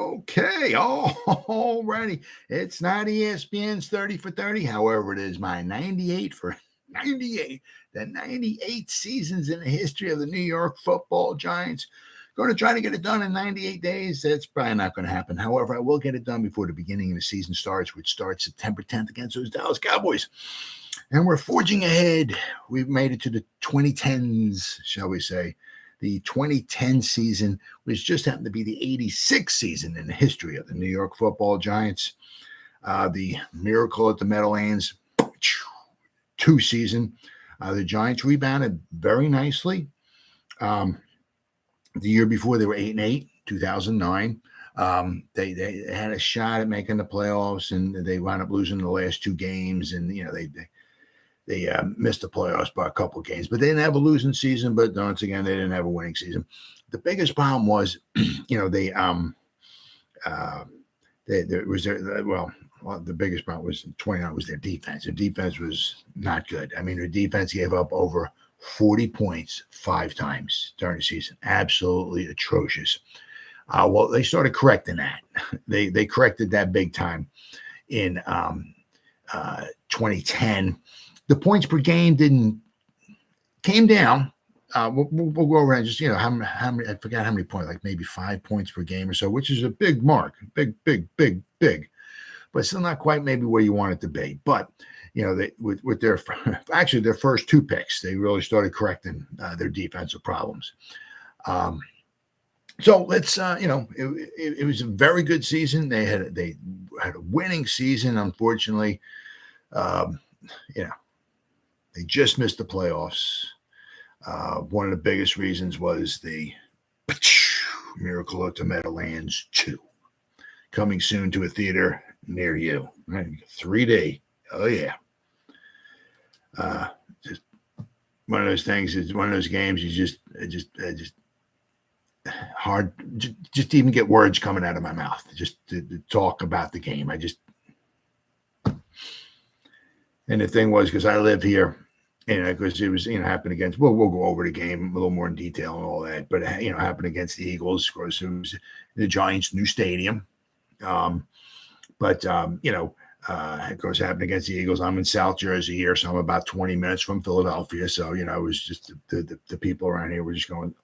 Okay, alrighty. It's not ESPN's 30 for 30. However, it is my 98 for 98. The 98 seasons in the history of the New York Football Giants. Going to try to get it done in 98 days. That's probably not going to happen. However, I will get it done before the beginning of the season starts, which starts September 10th against those Dallas Cowboys. And we're forging ahead. We've made it to the 2010s, shall we say. The 2010 season, which just happened to be the 86th season in the history of the New York Football Giants. The Miracle at the Meadowlands 2 season. The Giants rebounded very nicely. The year before, they were 8-8, 2009. They had a shot at making the playoffs, and they wound up losing the last 2 games. And they missed the playoffs by a couple of games, but they didn't have a losing season. But once again, they didn't have a winning season. The biggest problem was, the biggest problem was in 29 was their defense. Their defense was not good. I mean, their defense gave up over 40 points 5 times during the season. Absolutely atrocious. Well, they started correcting that. They corrected that big time in 2010. The points per game came down. We'll go over and just, how many, I forgot how many points, like maybe 5 points per game or so, which is a big mark, big, but still not quite maybe where you want it to be. But, they, with their first 2 picks, they really started correcting their defensive problems. So let's, it was a very good season. They had a winning season. Unfortunately, they just missed the playoffs. One of the biggest reasons was the Miracle at the Meadowlands 2, coming soon to a theater near you. Right? 3D. Oh yeah. Just one of those things. It's one of those games. You just hard. Just even get words coming out of my mouth. Just to talk about the game. And the thing was, because I live here, because it was, happened against, we'll go over the game a little more in detail and all that, but, happened against the Eagles. Of course, it was the Giants' new stadium. Of course, happened against the Eagles. I'm in South Jersey here, so I'm about 20 minutes from Philadelphia. So, it was just the people around here were just going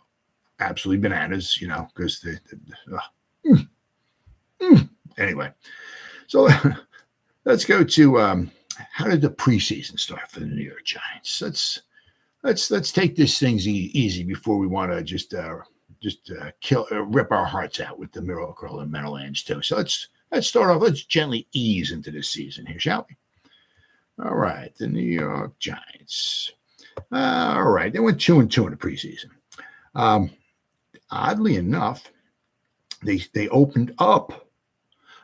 absolutely bananas, because anyway. So let's go to, how did the preseason start for the New York Giants? Let's take this things easy before we want to just rip our hearts out with the Miracle and Meadowlands too. So let's start off. Let's gently ease into this season here, shall we? All right, the New York Giants. All right, they went 2-2 in the preseason. Oddly enough, they opened up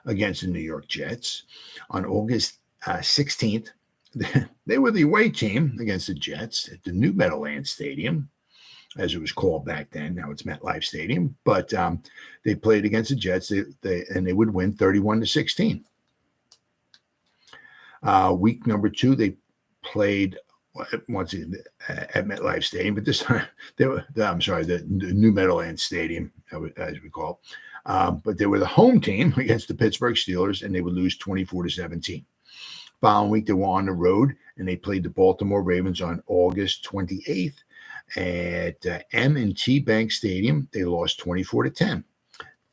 against the New York Jets on August 16th. They were the away team against the Jets at the new Meadowlands Stadium, as it was called back then. Now it's MetLife Stadium. But they played against the Jets, and they would win 31-16. Week number 2, they played once again at MetLife Stadium, but this time the new Meadowlands Stadium, as we call it. But they were the home team against the Pittsburgh Steelers, and they would lose 24-17. Following week, they were on the road, and they played the Baltimore Ravens on August 28th at M&T Bank Stadium. They lost 24-10.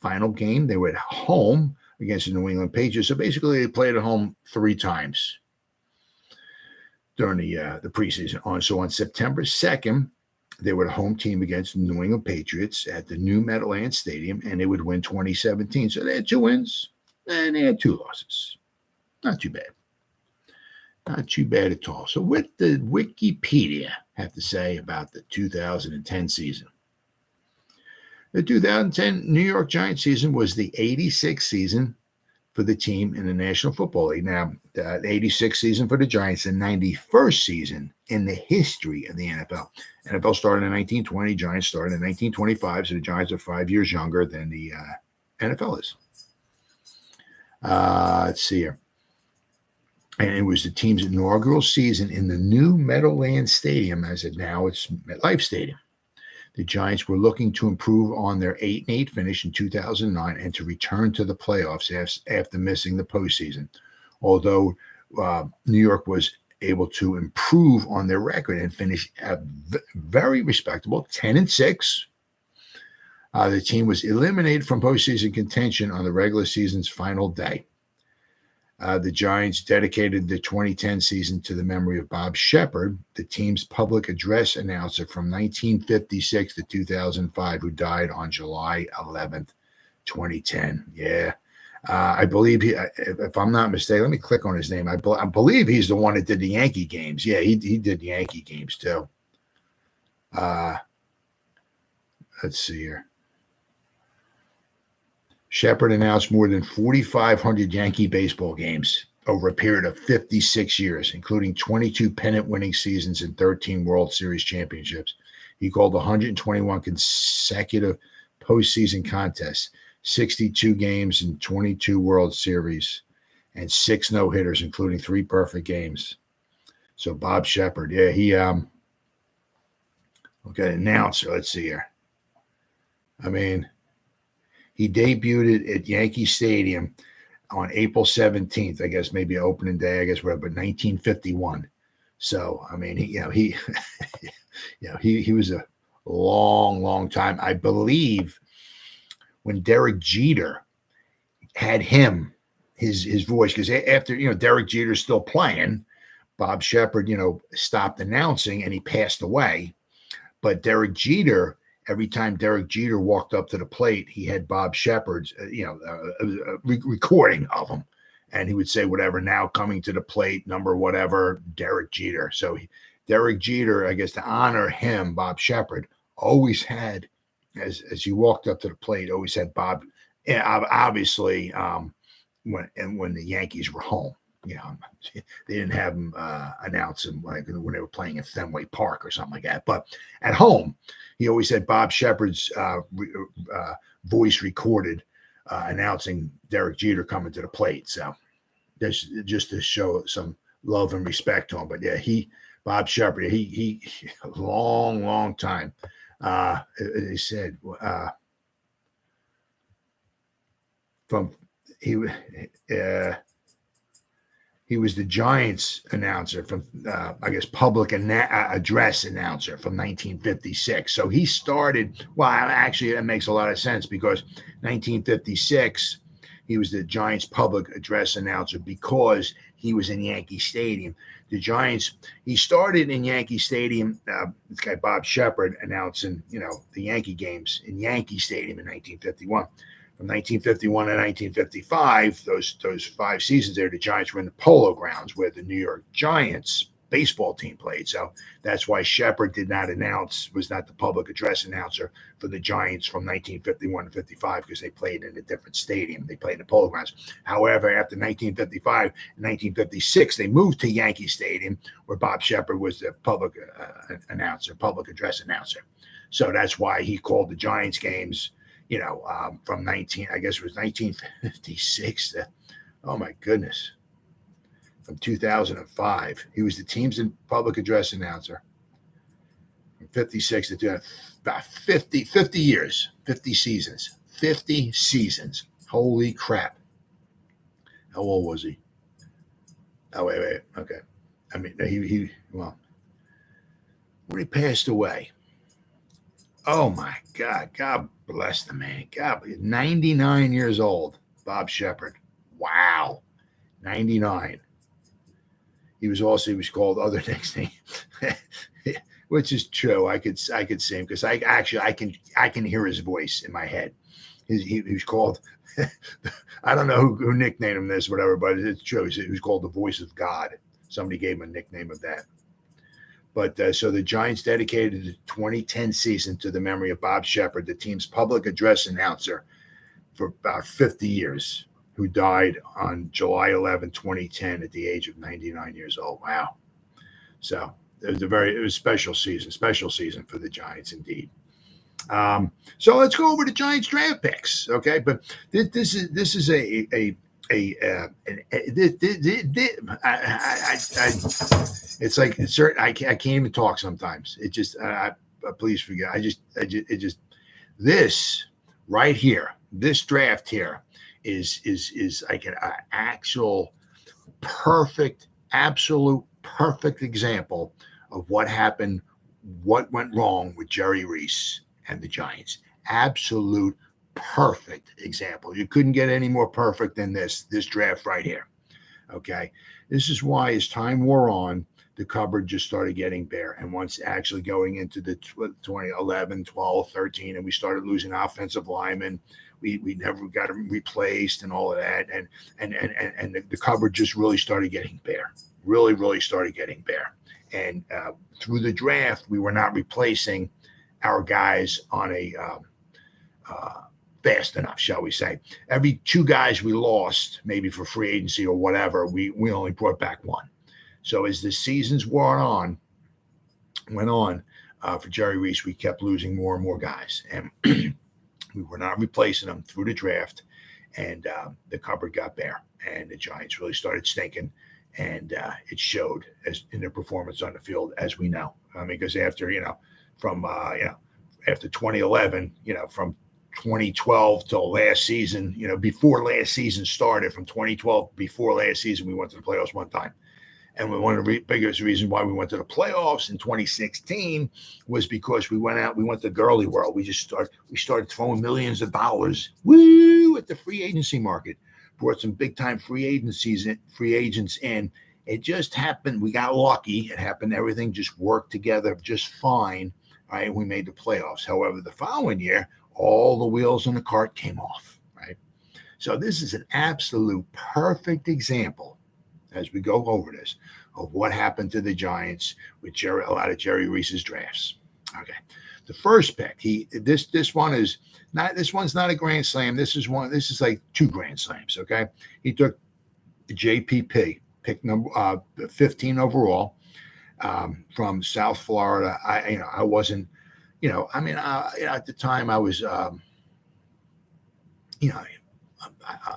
Final game, they were at home against the New England Patriots. So basically, they played at home 3 times during the preseason. So on September 2nd, they were the home team against the New England Patriots at the new Meadowlands Stadium, and they would win 2017. So they had 2 wins, and they had 2 losses. Not too bad. Not too bad at all. So what did Wikipedia have to say about the 2010 season? The 2010 New York Giants season was the 86th season for the team in the National Football League. Now, the 86th season for the Giants, the 91st season in the history of the NFL. NFL started in 1920, Giants started in 1925, so the Giants are 5 years younger than the NFL is. Let's see here. And it was the team's inaugural season in the new Meadowlands Stadium, as it now it's MetLife Stadium. The Giants were looking to improve on their 8-8 finish in 2009 and to return to the playoffs after missing the postseason. Although New York was able to improve on their record and finish very respectable 10-6. The team was eliminated from postseason contention on the regular season's final day. The Giants dedicated the 2010 season to the memory of Bob Shepard, the team's public address announcer from 1956 to 2005, who died on July 11th, 2010. Yeah. I believe if I'm not mistaken, let me click on his name. I believe he's the one that did the Yankee games. Yeah, he did the Yankee games too. Let's see here. Shepard announced more than 4,500 Yankee baseball games over a period of 56 years, including 22 pennant-winning seasons and 13 World Series championships. He called 121 consecutive postseason contests, 62 games and 22 World Series, and 6 no-hitters, including 3 perfect games. So Bob Shepard, yeah, he okay, announcer. Let's see here. I mean, he debuted at Yankee Stadium on April 17th, I guess maybe opening day, I guess whatever, but 1951. So I mean, he was a long time. I believe when Derek Jeter had him, his voice, because after Derek Jeter's still playing, Bob Shepard stopped announcing and he passed away. But Derek Jeter, every time Derek Jeter walked up to the plate, he had Bob Shepard's, recording of him. And he would say whatever, now coming to the plate, number whatever, Derek Jeter. So Derek Jeter, I guess to honor him, Bob Shepard, always had, as he walked up to the plate, always had Bob, obviously, when the Yankees were home. They didn't have him announce him like when they were playing at Fenway Park or something like that. But at home, he always had Bob Shepard's voice recorded announcing Derek Jeter coming to the plate. So that's just to show some love and respect to him. But yeah, Bob Shepard, he a long time. They said he was the Giants announcer from, I guess, public address announcer from 1956. So he started, well, actually, that makes a lot of sense because 1956, he was the Giants public address announcer because he was in Yankee Stadium. The Giants, he started in Yankee Stadium. This guy, Bob Shepard, announcing, the Yankee games in Yankee Stadium in 1951. From 1951 to 1955, those 5 seasons there, the Giants were in the Polo Grounds where the New York Giants baseball team played. So that's why Shepard was not the public address announcer for the Giants from 1951 to 55 because they played in a different stadium. They played in the Polo Grounds. However, after 1955 and 1956, they moved to Yankee Stadium where Bob Shepard was the public address announcer. So that's why he called the Giants games from 1956 to, oh my goodness, from 2005. He was the team's public address announcer from 56 to about 50 years, 50 seasons. Holy crap. How old was he? Oh, wait. Okay. I mean, when he passed away. Oh my God. God bless the man. God, 99 years old, Bob Shepard. Wow. 99. He was called other nicknames, which is true. I could see him because I can hear his voice in my head. He was called, I don't know who nicknamed him this, whatever, but it's true. He was called the Voice of God. Somebody gave him a nickname of that. But so the Giants dedicated the 2010 season to the memory of Bob Shepard, the team's public address announcer for about 50 years, who died on July 11, 2010 at the age of 99 years old. Wow. So it was a special season for the Giants indeed. So let's go over the Giants draft picks. Okay. But this is it's like certain. I can't even talk sometimes. It just please forget. This right here, this draft here is like an actual perfect, absolute perfect example of what happened, what went wrong with Jerry Reese and the Giants. Absolute perfect example. You couldn't get any more perfect than this draft right here. Okay. This is why as time wore on, the cupboard just started getting bare. And once actually going into the 2011, 12, 13, and we started losing offensive linemen, we never got them replaced and all of that. And the cupboard just really started getting bare. Really, really started getting bare. And through the draft, we were not replacing our guys on a fast enough, shall we say. Every 2 guys we lost, maybe for free agency or whatever, we only brought back 1. So as the seasons went on for Jerry Reese, we kept losing more and more guys. And we were not replacing them through the draft. And the cupboard got bare. And the Giants really started stinking. And it showed as in their performance on the field, as we know. I mean, because after, after 2011, from 2012 till last season, before last season started, from 2012 before last season, we went to the playoffs one time. And one of the biggest reasons why we went to the playoffs in 2016 was because we went to the girly world. We started throwing millions of dollars, at the free agency market. Brought some big time free agents in. It just happened. We got lucky. It happened. Everything just worked together just fine. Right. We made the playoffs. However, the following year, all the wheels on the cart came off. Right. So this is an absolute perfect example, as we go over this, of what happened to the Giants with a lot of Jerry Reese's drafts. Okay. The first pick, this one's not a grand slam. This is like 2 grand slams. Okay. He took JPP, pick number 15 overall, from South Florida. I wasn't, at the time I was,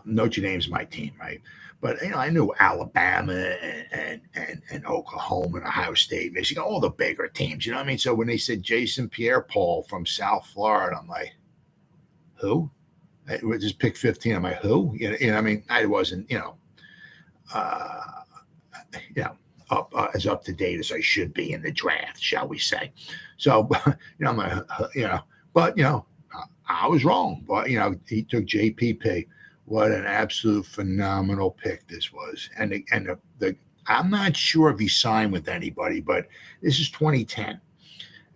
Notre Dame's my team, right? But I knew Alabama and Oklahoma and Ohio State, Michigan, all the bigger teams. You know what I mean? So when they said Jason Pierre-Paul from South Florida, I'm like, who? I just pick 15. I'm like, who? I mean, I wasn't, as up to date as I should be in the draft, shall we say? So, I'm like, but I was wrong. But he took JPP. What an absolute phenomenal pick this was. And I'm not sure if he signed with anybody, but this is 2010.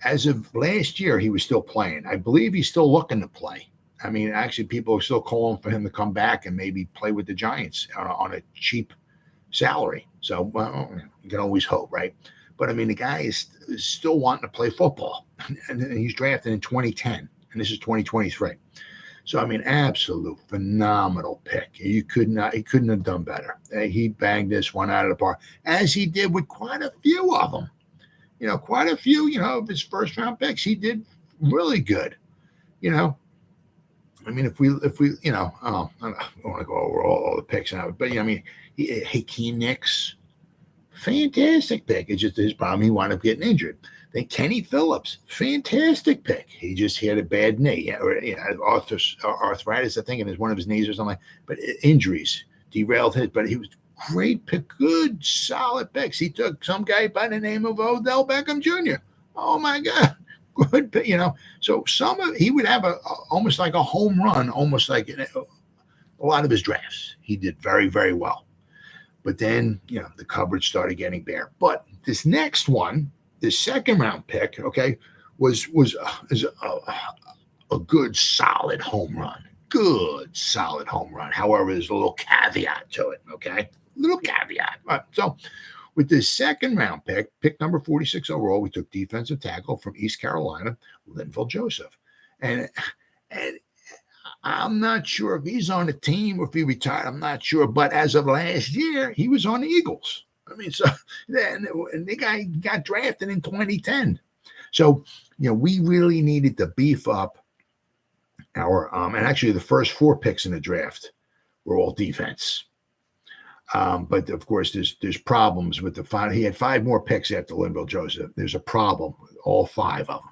As of last year, he was still playing. I believe he's still looking to play. I mean, actually, people are still calling for him to come back and maybe play with the Giants on a cheap salary. So, well, you can always hope, right? But, I mean, the guy is still wanting to play football. And he's drafted in 2010, and this is 2023. So, I mean, absolute phenomenal pick. He couldn't have done better. He banged this one out of the park, as he did with quite a few of them. Quite a few, of his first round picks. He did really good. I mean, if we, I don't want to go over all the picks now, but Hakeem Nicks, fantastic pick. It's just his problem. He wound up getting injured. Then Kenny Phillips, fantastic pick. He just had a bad knee, arthritis, I think, in one of his knees or something. But injuries derailed his. But he was great pick, good, solid picks. He took some guy by the name of Odell Beckham Jr. Oh my God, good pick. So he would have almost like a home run, almost like a lot of his drafts. He did very, very well. But then the cupboard started getting bare. But this next one, the second round pick, okay, is a good solid home run. Good solid home run. However, there's a little caveat to it, okay? Little caveat. Right. So with this second round pick number 46 overall, we took defensive tackle from East Carolina, Linval Joseph. And I'm not sure if he's on the team or if he retired. I'm not sure. But as of last year, he was on the Eagles. I mean, so then the guy got drafted in 2010. So, we really needed to beef up our and actually the first 4 picks in the draft were all defense. But of course, there's problems with the final. He had 5 more picks after Linval Joseph. There's a problem with all 5 of them.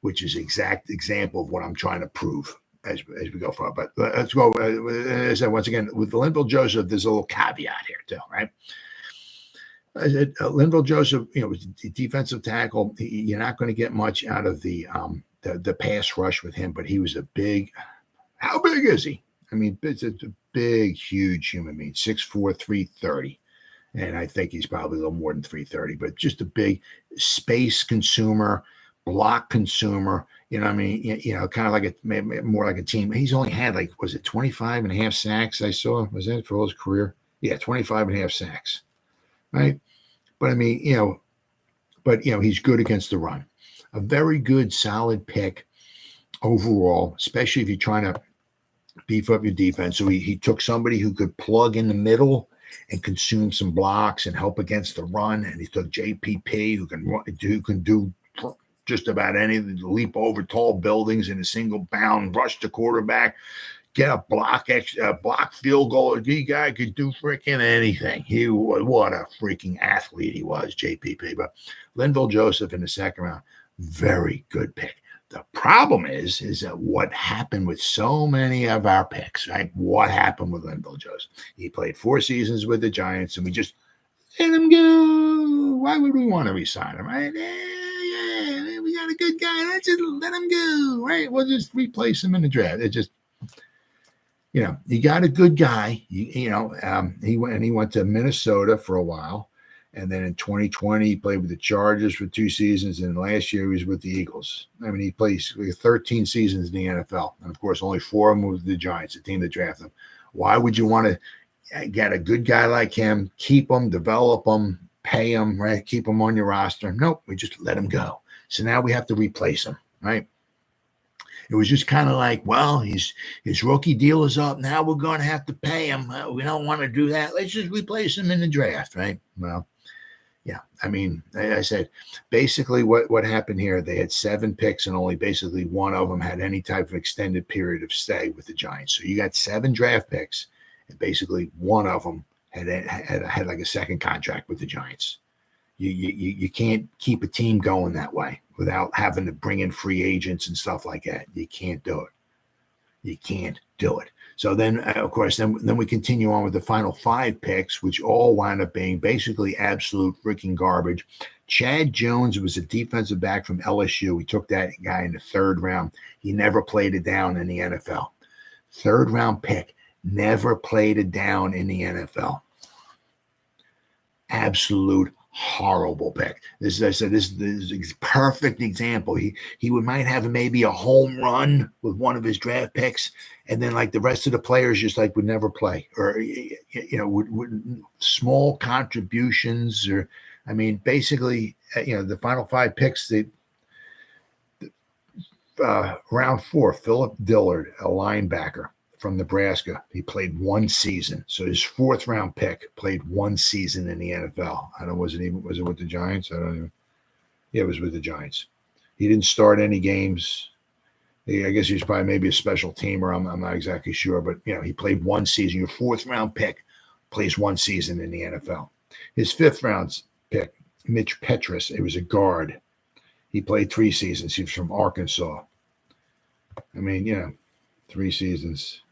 which is exact example of what I'm trying to prove as we go forward. But let's go. As I said, once again, with Linval Joseph, there's a little caveat here too, right? I said, Linval Joseph, was a defensive tackle. You're not going to get much out of the pass rush with him, but he was a big. How big is he? I mean, it's a big, huge human being, 6'4", 330. And I think he's probably a little more than 330, but just a big space consumer, block consumer. Kind of like more like a team. He's only had was it 25 and a half sacks I saw? Was that for his career? Yeah, 25 and a half sacks. Right. But I mean, he's good against the run. A very good, solid pick overall, especially if you're trying to beef up your defense. So he took somebody who could plug in the middle and consume some blocks and help against the run. And he took JPP, who can do just about anything, leap over tall buildings in a single bound, rush the quarterback, get a block field goal. The guy could do freaking anything. What a freaking athlete he was, JPP. But Linval Joseph in the second round, very good pick. The problem is that what happened with so many of our picks, right? What happened with Linval Joseph? He played 4 seasons with the Giants, and we just let him go. Why would we want to resign him, right? Yeah, we got a good guy. Let's just let him go, right? We'll just replace him in the draft. It just, you got a good guy. He went to Minnesota for a while. And then in 2020, he played with the Chargers for 2 seasons. And last year, he was with the Eagles. I mean, he plays 13 seasons in the NFL. And, of course, only 4 of them was the Giants, the team that drafted him. Why would you want to get a good guy like him, keep him, develop him, pay him, right? Keep him on your roster? Nope, we just let him go. So now we have to replace him, right? It was just kind of like, well, his rookie deal is up. Now we're going to have to pay him. We don't want to do that. Let's just replace him in the draft, right? Well, yeah, I mean, I said, basically what happened here, they had 7 picks and only basically 1 of them had any type of extended period of stay with the Giants. So you got 7 draft picks, and basically 1 of them had like a second contract with the Giants. You can't keep a team going that way without having to bring in free agents and stuff like that. You can't do it. You can't do it. So then, of course, then we continue on with the final 5 picks, which all wound up being basically absolute freaking garbage. Chad Jones was a defensive back from LSU. We took that guy in the 3rd round. He never played it down in the NFL. 3rd round pick, never played it down in the NFL. Absolute horrible pick. This is a perfect example. He might have maybe a home run with one of his draft picks, and then like the rest of the players just would never play, or would small contributions, or I mean basically the final 5 picks. Round 4, Philip Dillard, a linebacker from Nebraska. He played 1 season. So his 4th round pick played 1 season in the NFL. I don't know, was it with the Giants? I don't even. Yeah, it was with the Giants. He didn't start any games. I guess he was probably maybe a special teamer. I'm not exactly sure, but he played 1 season. Your 4th round pick plays 1 season in the NFL. His 5th round pick, Mitch Petrus, it was a guard. He played 3 seasons. He was from Arkansas. I mean, 3 seasons.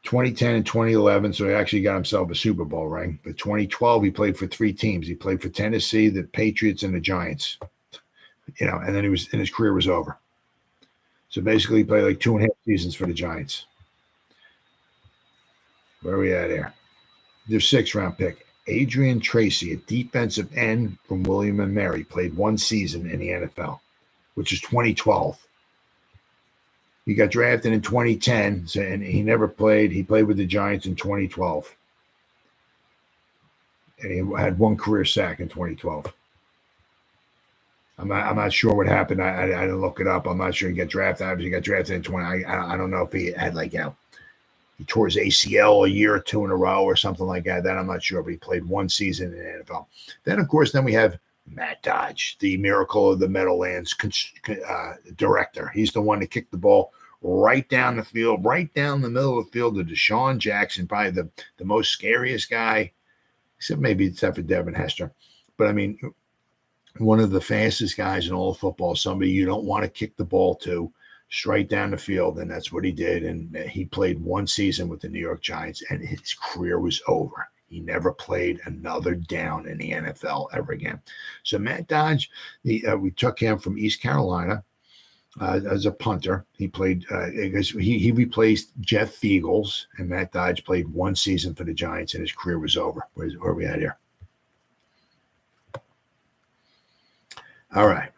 2010 and 2011, so he actually got himself a Super Bowl ring. But 2012, he played for 3 teams. He played for Tennessee, the Patriots, and the Giants. And then his career was over. So basically, he played like 2.5 seasons for the Giants. Where are we at here? Their 6th round pick, Adrian Tracy, a defensive end from William and Mary, played 1 season in the NFL, which is 2012. He got drafted in 2010, and he never played. He played with the Giants in 2012. And he had 1 career sack in 2012. I'm not sure what happened. I didn't look it up. I'm not sure he got drafted. Obviously, he got drafted in 20. I don't know if he had he tore his ACL a year or 2 in a row or something like that. That I'm not sure, but he played 1 season in the NFL. Then, of course, we have Matt Dodge, the Miracle of the Meadowlands director. He's the one that kicked the ball right down the field, right down the middle of the field to DeSean Jackson, probably the most scariest guy, except for Devin Hester. But I mean, one of the fastest guys in all of football, somebody you don't want to kick the ball to straight down the field, and that's what he did. And he played one season with the New York Giants, and his career was over. He never played another down in the NFL ever again. So Matt Dodge, we took him from East Carolina as a punter. He played he replaced Jeff Fiegels, and Matt Dodge played one season for the Giants, and his career was over. Where are we at here? All right.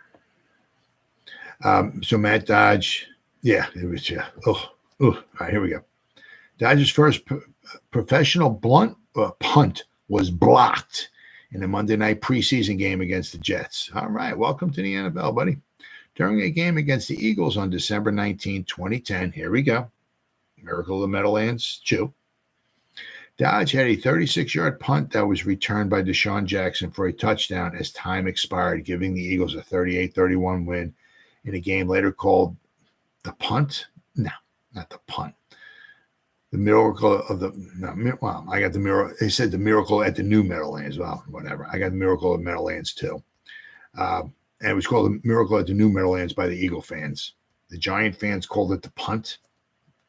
So Matt Dodge, it was, all right, here we go. Dodge's first professional punt was blocked in a Monday night preseason game against the Jets. All right, welcome to the NFL, buddy. During a game against the Eagles on December 19, 2010, here we go. Miracle of the Meadowlands 2. Dodge had a 36-yard punt that was returned by Deshaun Jackson for a touchdown as time expired, giving the Eagles a 38-31 win in a game later called the punt. No, not the punt. The miracle of the I got the miracle. They said the miracle at the new Meadowlands. Well, whatever. I got the miracle of Meadowlands too. And it was called the miracle at the new Meadowlands by the Eagle fans. The Giant fans called it the punt.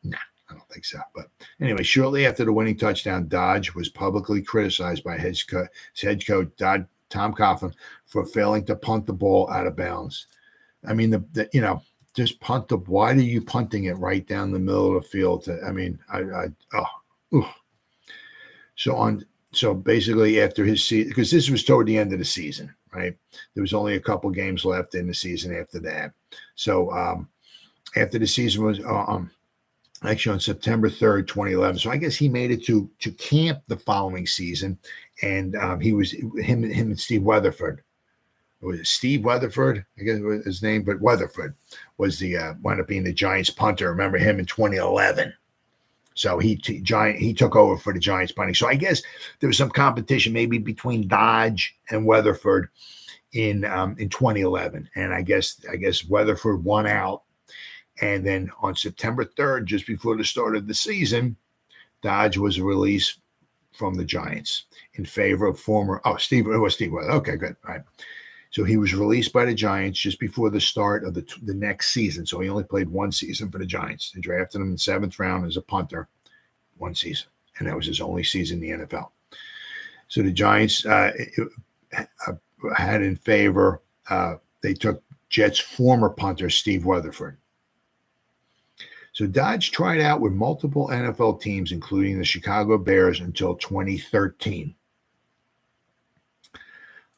Nah, I don't think so. But anyway, shortly after the winning touchdown, Dodge was publicly criticized by his head coach Tom Coughlin for failing to punt the ball out of bounds. I mean, just punt the. Why are you punting it right down the middle of the field? So basically after his season, because this was toward the end of the season, right? There was only a couple games left in the season after that. So after the season was actually on September 3rd, 2011. So I guess he made it to camp the following season, and he was him and Steve Weatherford. Was it Steve Weatherford? I guess it was his name, but Weatherford was the wound up being the Giants punter. Remember him in 2011. So he took over for the Giants punting. So I guess there was some competition maybe between Dodge and Weatherford in 2011, and I guess Weatherford won out. And then on September 3rd, just before the start of the season, Dodge was released from the Giants in favor of Steve Weatherford. Okay, good. All right. So he was released by the Giants just before the start of the next season. So he only played one season for the Giants. They drafted him in the 7th round as a punter, one season. And that was his only season in the NFL. So the Giants had in favor, they took Jets' former punter, Steve Weatherford. So Dodge tried out with multiple NFL teams, including the Chicago Bears, until 2013.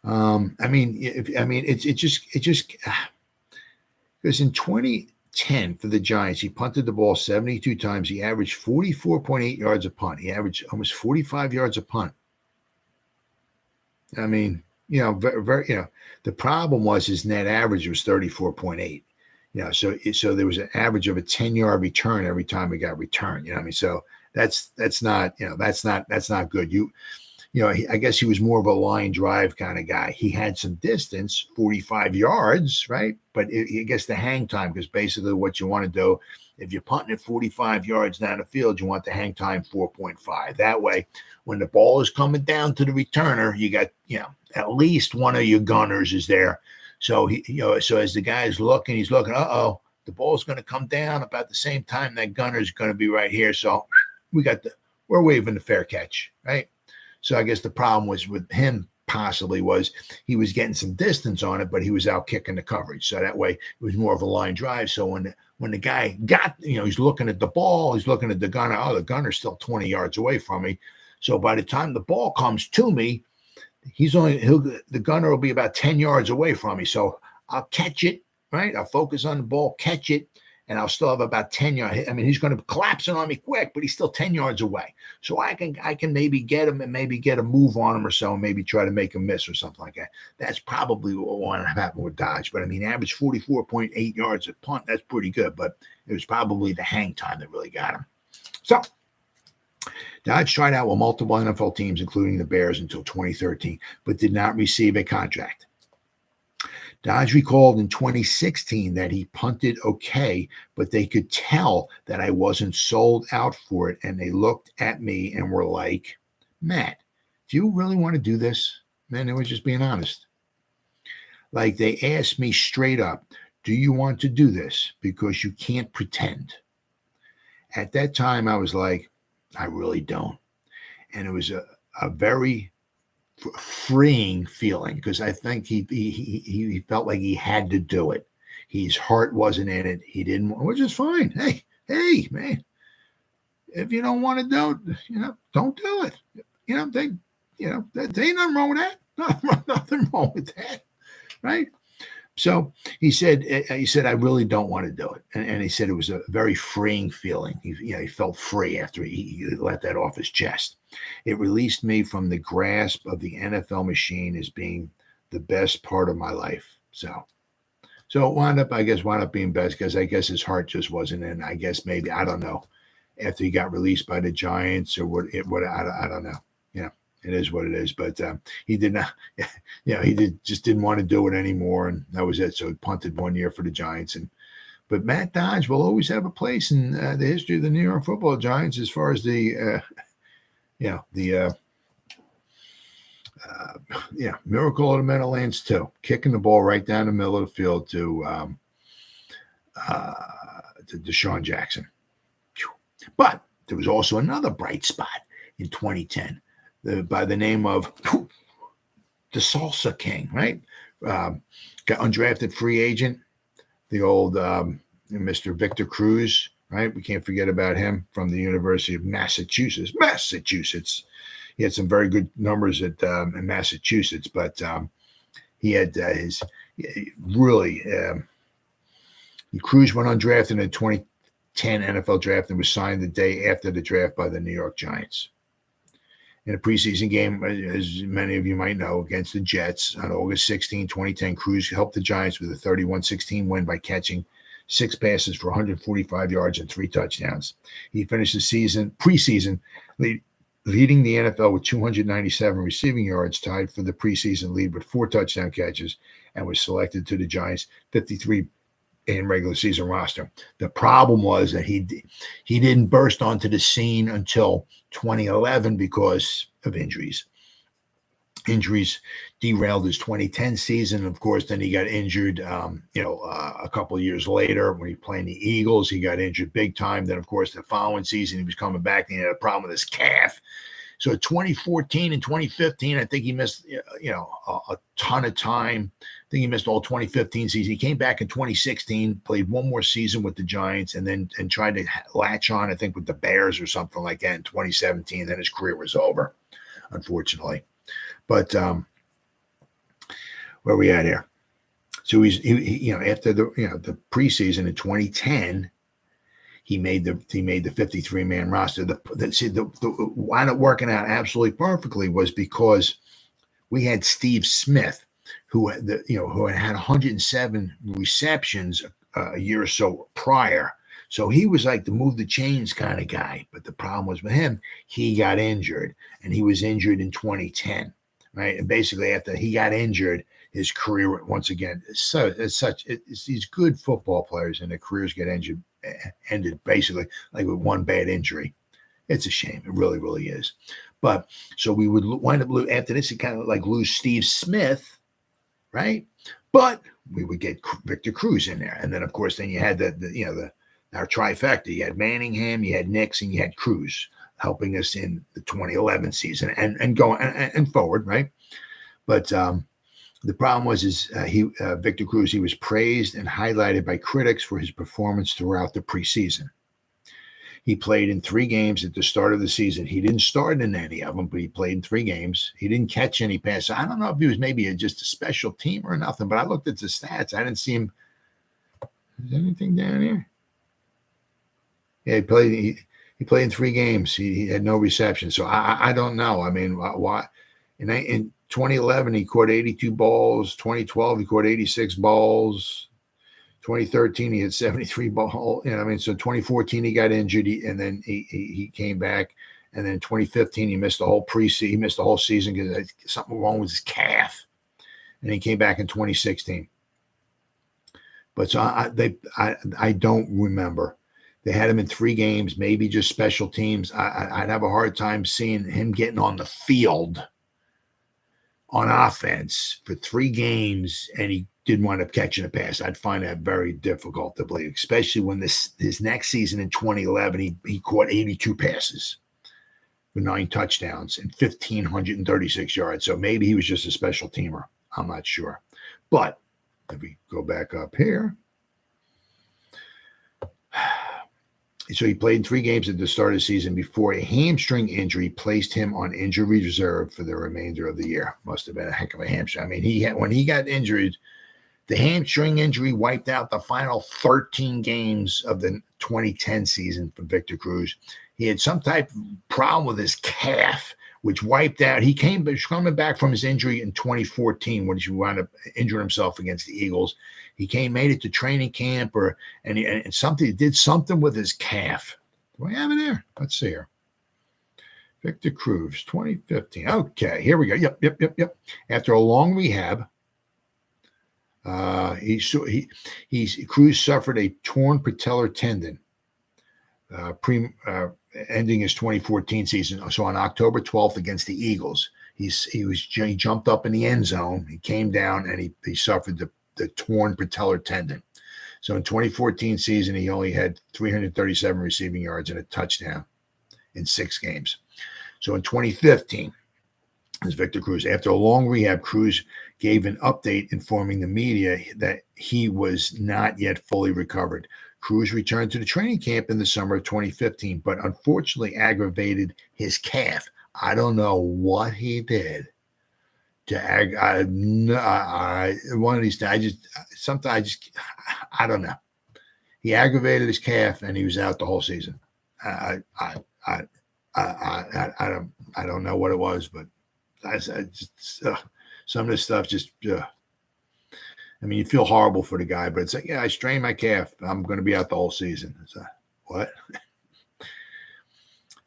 It just because in 2010 for the Giants, he punted the ball 72 times. He averaged 44.8 yards a punt. He averaged almost 45 yards a punt. I mean, the problem was his net average was 34.8. So there was an average of a 10-yard return every time he got returned. So that's not good. I guess he was more of a line drive kind of guy. He had some distance, 45 yards, right? But I guess the hang time, because basically what you want to do, if you're punting at 45 yards down the field, you want the hang time 4.5. That way, when the ball is coming down to the returner, you got, at least one of your gunners is there. So so as the guy is looking, he's looking, the ball's going to come down about the same time that gunner is going to be right here. So we're waving the fair catch, right? So I guess the problem was with him possibly was he was getting some distance on it, but he was out kicking the coverage. So that way it was more of a line drive. So when the guy got, he's looking at the ball, he's looking at the gunner. Oh, the gunner's still 20 yards away from me. So by the time the ball comes to me, the gunner will be about 10 yards away from me. So I'll catch it, right? I'll focus on the ball, catch it, and I'll still have about 10 yards. I mean, he's going to collapse it on me quick, but he's still 10 yards away. So I can maybe get him and maybe get a move on him or so, and maybe try to make him miss or something like that. That's probably what wanted to happen with Dodge. But I mean, average 44.8 yards at punt, that's pretty good. But it was probably the hang time that really got him. So Dodge tried out with multiple NFL teams, including the Bears, until 2013, but did not receive a contract. Dodge recalled in 2016 that he punted okay, but they could tell that I wasn't sold out for it, and they looked at me and were like, Matt, do you really want to do this? Man, they were just being honest. like they asked me straight up, do you want to do this? Because you can't pretend. At that time, I was like, I really don't. And it was a very freeing feeling because I think he felt like he had to do it. His heart wasn't in it. He didn't, which is fine. Hey, man, if you don't want to do it, don't do it. There ain't nothing wrong with that. Nothing wrong with that, right? So he said, I really don't want to do it. And he said it was a very freeing feeling. He felt free after he let that off his chest. It released me from the grasp of the NFL machine as being the best part of my life. So it wound up being best because I guess his heart just wasn't in. I guess maybe, I don't know, after he got released by the Giants or what I don't know. It is what it is, but he did not, just didn't want to do it anymore, and that was it. So he punted 1 year for the Giants, but Matt Dodge will always have a place in the history of the New York Football Giants as far as the miracle of the Meadowlands too, kicking the ball right down the middle of the field to Deshaun Jackson. But there was also another bright spot in 2010. By the name of the Salsa King, right? Got undrafted free agent, the old Mr. Victor Cruz, right? We can't forget about him from the University of Massachusetts. He had some very good numbers in Massachusetts, but he had Cruz went undrafted in the 2010 NFL draft and was signed the day after the draft by the New York Giants. In a preseason game, as many of you might know, against the Jets on August 16, 2010, Cruz helped the Giants with a 31-16 win by catching 6 passes for 145 yards and 3 touchdowns. He finished the preseason leading the NFL with 297 receiving yards, tied for the preseason lead with 4 touchdown catches, and was selected to the Giants' 53 in regular season roster. The problem was that he didn't burst onto the scene until 2011 because of injuries. Injuries derailed his 2010 season. Of course, then he got injured, a couple of years later when he played the Eagles. He got injured big time. Then, of course, the following season, he was coming back and he had a problem with his calf. So 2014 and 2015, I think he missed, a ton of time. I think he missed all 2015 season. He came back in 2016, played one more season with the Giants, and tried to latch on, I think, with the Bears or something like that in 2017. Then his career was over, unfortunately. But where are we at here? So he after the preseason in 2010. He made the 53-man roster. The wound up working out absolutely perfectly was because we had Steve Smith, who had 107 receptions a year or so prior. So he was like the move the chains kind of guy. But the problem was with him, he got injured, and he was injured in 2010, right? And basically after he got injured, his career once again. It's these good football players and their careers get ended basically like with one bad injury. It's a shame. It really, really is. But so we would wind up after this, it kind of like lose Steve Smith, right? But we would get Victor Cruz in there, and then of course, then you had our trifecta. You had Manningham, you had Nix, and you had Cruz helping us in the 2011 season and going and forward, right? But the problem was Victor Cruz, he was praised and highlighted by critics for his performance throughout the preseason. He played in 3 games at the start of the season. He didn't start in any of them, but he played in 3 games. He didn't catch any passes. I don't know if he was maybe just a special team or nothing, but I looked at the stats. I didn't see him. Is there anything down here? Yeah, he played in 3 games. He had no reception. So I don't know. I mean, why? In 2011, he caught 82 balls. 2012, he caught 86 balls. 2013, he had 73 balls. So 2014, he got injured, and then he came back. And then 2015, he missed the whole preseason. He missed the whole season because something wrong with his calf. And he came back in 2016. But so I don't remember. They had him in 3 games, maybe just special teams. I'd have a hard time seeing him getting on the field on offense for 3 games and he didn't wind up catching a pass. I'd find that very difficult to believe, especially when his next season in 2011, he caught 82 passes with 9 touchdowns and 1,536 yards. So maybe he was just a special teamer. I'm not sure. But if we go back up here. So he played in 3 games at the start of the season before a hamstring injury placed him on injury reserve for the remainder of the year. Must have been a heck of a hamstring. I mean, when he got injured, the hamstring injury wiped out the final 13 games of the 2010 season for Victor Cruz. He had some type of problem with his calf, which wiped out. He was coming back from his injury in 2014 when he wound up injuring himself against the Eagles. He made it to training camp, and he did something with his calf. Do I have it here? Let's see here. Victor Cruz, 2015. Okay, here we go. Yep. After a long rehab, Cruz suffered a torn patellar tendon, ending his 2014 season. So on October 12th against the Eagles, he jumped up in the end zone. He came down and he suffered the torn patellar tendon. So in 2014 season, he only had 337 receiving yards and a touchdown in 6 games. So in 2015, as Victor Cruz, after a long rehab, Cruz gave an update informing the media that he was not yet fully recovered. Cruz returned to the training camp in the summer of 2015, but unfortunately aggravated his calf. I don't know what he did one of these things. I don't know. He aggravated his calf and he was out the whole season. I don't know what it was, but some of this stuff just. I mean, you feel horrible for the guy, but it's like, yeah, I strained my calf. I'm going to be out the whole season. It's like, what?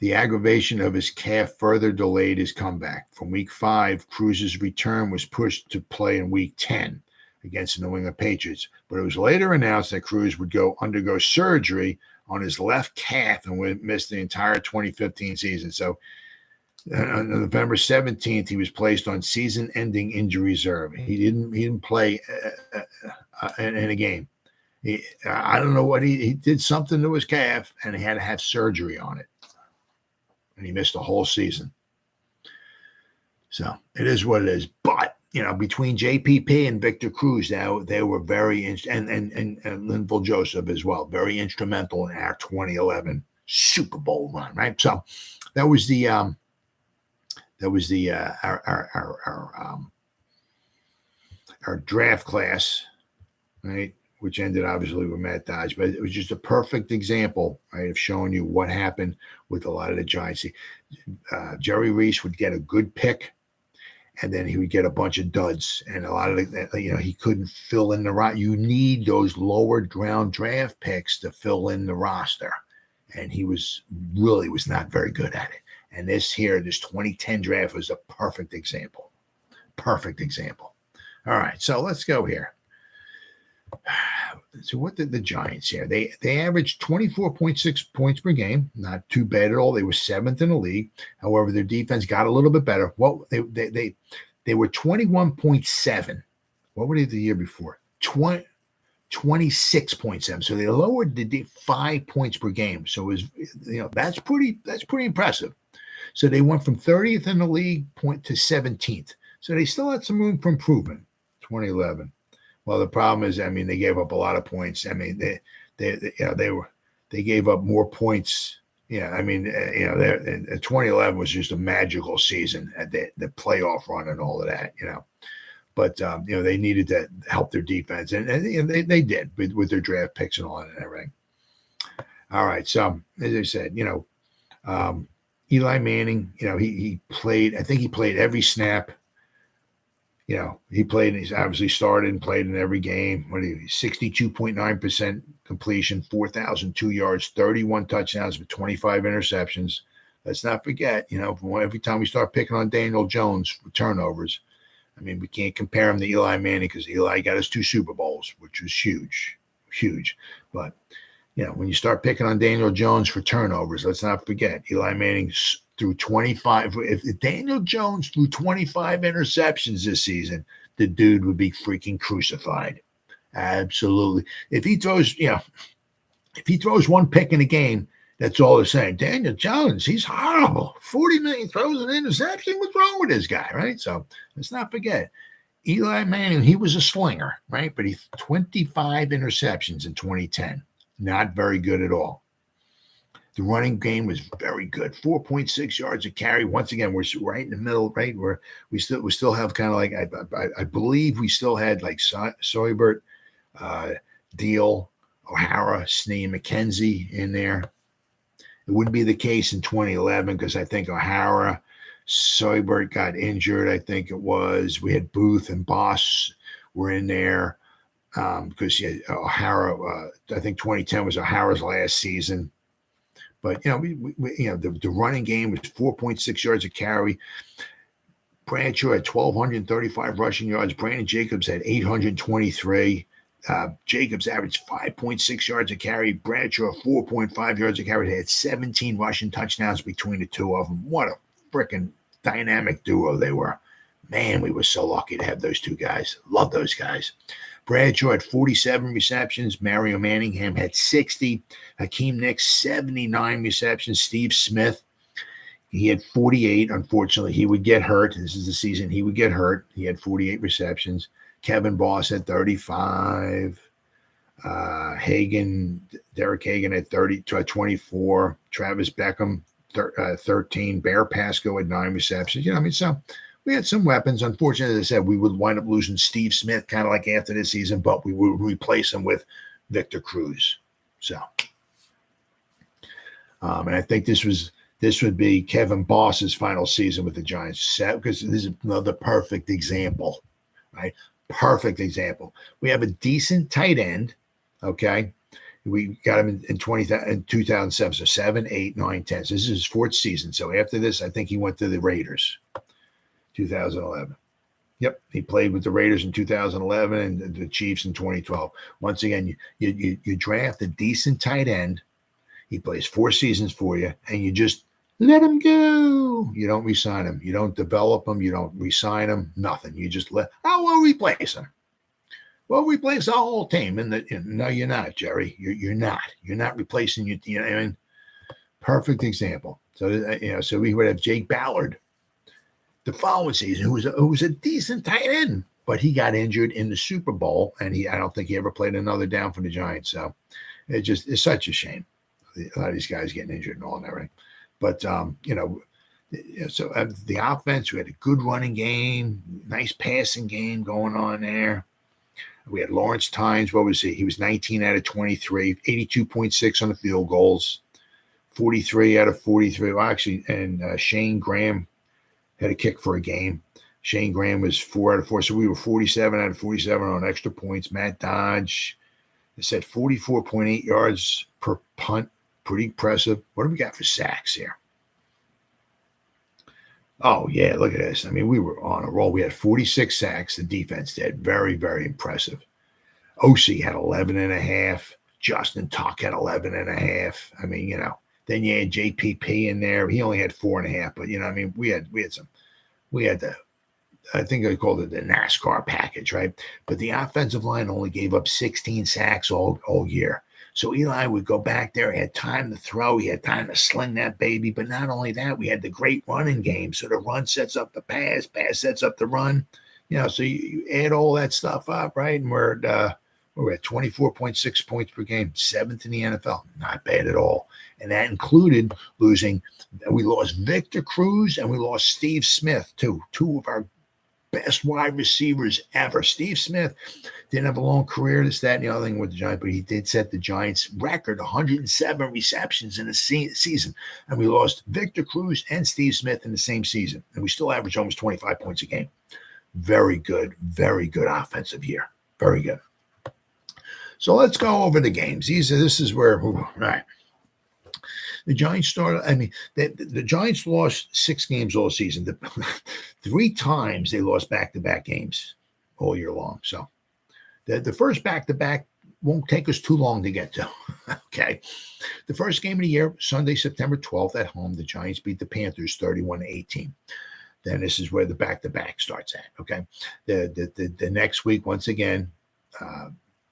The aggravation of his calf further delayed his comeback. From week 5, Cruz's return was pushed to play in week 10 against the New England Patriots. But it was later announced that Cruz would undergo surgery on his left calf and would miss the entire 2015 season. So on November 17th, he was placed on season-ending injury reserve. He didn't play in a game. I don't know what he did something to his calf, and he had to have surgery on it. And he missed the whole season. So it is what it is. But, between JPP and Victor Cruz, now they were very, and Linval Joseph as well, very instrumental in our 2011 Super Bowl run, right? So that was our draft class, right? Which ended obviously with Matt Dodge, but it was just a perfect example, right, of showing you what happened with a lot of the Giants. Jerry Reese would get a good pick, and then he would get a bunch of duds, and a lot of he couldn't fill in the roster. You need those lower round draft picks to fill in the roster, and he was not very good at it. And this 2010 draft was a perfect example. Perfect example. All right, so let's go here. So what did the Giants here? They averaged 24.6 points per game. Not too bad at all. They were 7th in the league. However, their defense got a little bit better. They were 21.7. What were they the year before? 26.7. So they lowered the 5 points per game. So it was, that's pretty impressive. So they went from 30th in the league to 17th. So they still had some room for improvement. 2011. Well, the problem is, they gave up a lot of points. They gave up more points. 2011 was just a magical season at the playoff run and all of that. But they needed to help their defense, and they did with their draft picks and all that and everything. All right, so as I said, Eli Manning, he played. I think he played every snap. He played, he's obviously started and played in every game. 62.9% completion, 4,002 yards, 31 touchdowns with 25 interceptions. Let's not forget, every time we start picking on Daniel Jones for turnovers, we can't compare him to Eli Manning because Eli got us 2 Super Bowls, which was huge. But, when you start picking on Daniel Jones for turnovers, let's not forget Eli Manning threw 25. If Daniel Jones threw 25 interceptions this season, the dude would be freaking crucified. Absolutely. If he throws one pick in a game, that's all they're saying. Daniel Jones, he's horrible. 40 million throws an interception. What's wrong with this guy, right? So let's not forget. Eli Manning, he was a slinger, right? But he 25 interceptions in 2010. Not very good at all. The running game was very good. 4.6 yards a carry. Once again, we're right in the middle, right? Where we still have kind of like I believe we still had like Soybert, Deal, O'Hara, Snee, McKenzie in there. It wouldn't be the case in 2011 because I think O'Hara, Soybert got injured. I think it was. We had Booth and Boss were in there because O'Hara. I think 2010 was O'Hara's last season. But we the running game was 4.6 yards a carry. Bradshaw had 1,235 rushing yards. Brandon Jacobs had 823. Jacobs averaged 5.6 yards a carry. Bradshaw 4.5 yards a carry. They had 17 rushing touchdowns between the two of them. What a freaking dynamic duo they were. Man, we were so lucky to have those two guys. Love those guys. Bradshaw had 47 receptions. Mario Manningham had 60. Hakeem Nicks, 79 receptions. Steve Smith, he had 48. Unfortunately, he would get hurt. This is the season he would get hurt. He had 48 receptions. Kevin Boss had 35. Derek Hagan had 24. Travis Beckham, 13. Bear Pasco had 9 receptions. So we had some weapons. Unfortunately, as I said, we would wind up losing Steve Smith kind of like after this season, but we would replace him with Victor Cruz. So, and I think this would be Kevin Boss's final season with the Giants, because this is another perfect example, right? Perfect example. We have a decent tight end, okay? We got him in 2007, so 7, 8, 9, 10. So this is his 4th season. So after this, I think he went to the Raiders, 2011. Yep, he played with the Raiders in 2011 and the Chiefs in 2012. Once again, you draft a decent tight end. He plays 4 seasons for you, and you just let him go. You don't re-sign him. You don't develop him. You don't re-sign him. Nothing. You just we'll replace him. We'll replace the whole team. And no, you're not, Jerry. You're not. You're not replacing your team. I mean, perfect example. So so we would have Jake Ballard the following season, who was a decent tight end, but he got injured in the Super Bowl, and I don't think he ever played another down for the Giants. So it's such a shame. A lot of these guys getting injured and all and everything. But so the offense, we had a good running game, nice passing game going on there. We had Lawrence Tynes. What was he? He was 19 out of 23, 82.6 on the field goals, 43 out of 43. Well, actually, and Shane Graham had a kick for a game. Shane Graham was 4 out of 4. So we were 47 out of 47 on extra points. Matt Dodge, they said 44.8 yards per punt. Pretty impressive. What do we got for sacks here? Oh, yeah, look at this. I mean, we were on a roll. We had 46 sacks. The defense did. Very, very impressive. OC had 11.5. Justin Tuck had 11.5. I mean, then you had JPP in there. He only had 4.5. But, I mean, we had the, I think they called it the NASCAR package, right? But the offensive line only gave up 16 sacks all year. So Eli would go back there. He had time to throw. He had time to sling that baby. But not only that, we had the great running game. So the run sets up the pass sets up the run. So you add all that stuff up, right? And we're at 24.6 points per game, 7th in the NFL. Not bad at all. And that included we lost Victor Cruz and we lost Steve Smith, too. 2 of our best wide receivers ever. Steve Smith didn't have a long career, this, that, and the other thing with the Giants, but he did set the Giants record, 107 receptions in a season. And we lost Victor Cruz and Steve Smith in the same season. And we still averaged almost 25 points a game. Very good offensive year. Very good. So let's go over the games. This is where, all right. The Giants the Giants lost 6 games all season. 3 times they lost back-to-back games all year long. So the first back-to-back won't take us too long to get to. Okay. The first game of the year, Sunday, September 12th at home, the Giants beat the Panthers 31-18. Then this is where the back-to-back starts at. Okay. The next week, once again,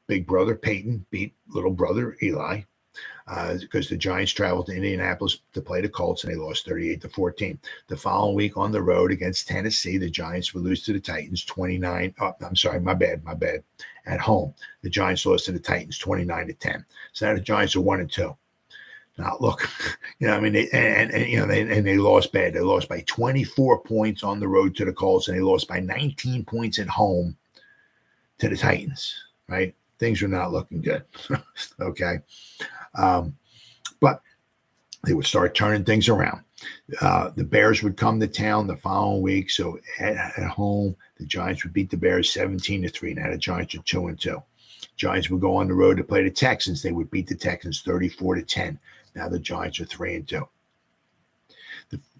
big brother Peyton beat little brother Eli, because the Giants traveled to Indianapolis to play the Colts, and they lost 38-14. The following week on the road against Tennessee, the Giants would lose to the Titans 29. Oh, I'm sorry, my bad. At home, the Giants lost to the Titans 29-10. So now the Giants are 1-2. Now look, I mean, they lost bad. They lost by 24 points on the road to the Colts, and they lost by 19 points at home to the Titans. Right? Things are not looking good. Okay. But they would start turning things around. The Bears would come to town the following week. So at home, the Giants would beat the Bears 17-3. Now the Giants are 2-2. Giants would go on the road to play the Texans. They would beat the Texans 34-10. Now the Giants are 3-2.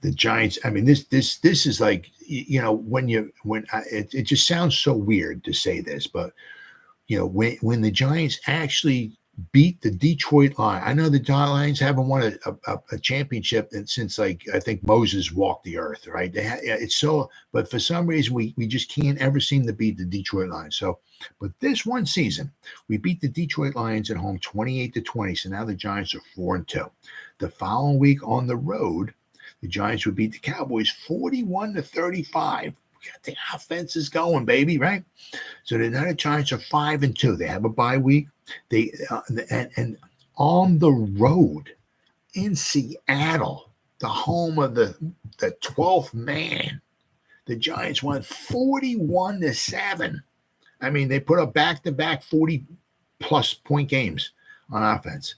The Giants, I mean, this is like, it just sounds so weird to say this, but when the Giants actually beat the Detroit Lions. I know the Lions haven't won a championship since, like, I think Moses walked the earth, right? But for some reason we just can't ever seem to beat the Detroit Lions. So, but this one season we beat the Detroit Lions at home 28-20. So now the Giants are 4-2. The following week on the road, the Giants would beat the Cowboys 41-35. The offense is going, baby, right? So now the Giants are 5-2. They have a bye week. They and on the road in Seattle, the home of the 12th man, the Giants won 41-7. I mean, they put up back-to-back 40-plus point games on offense.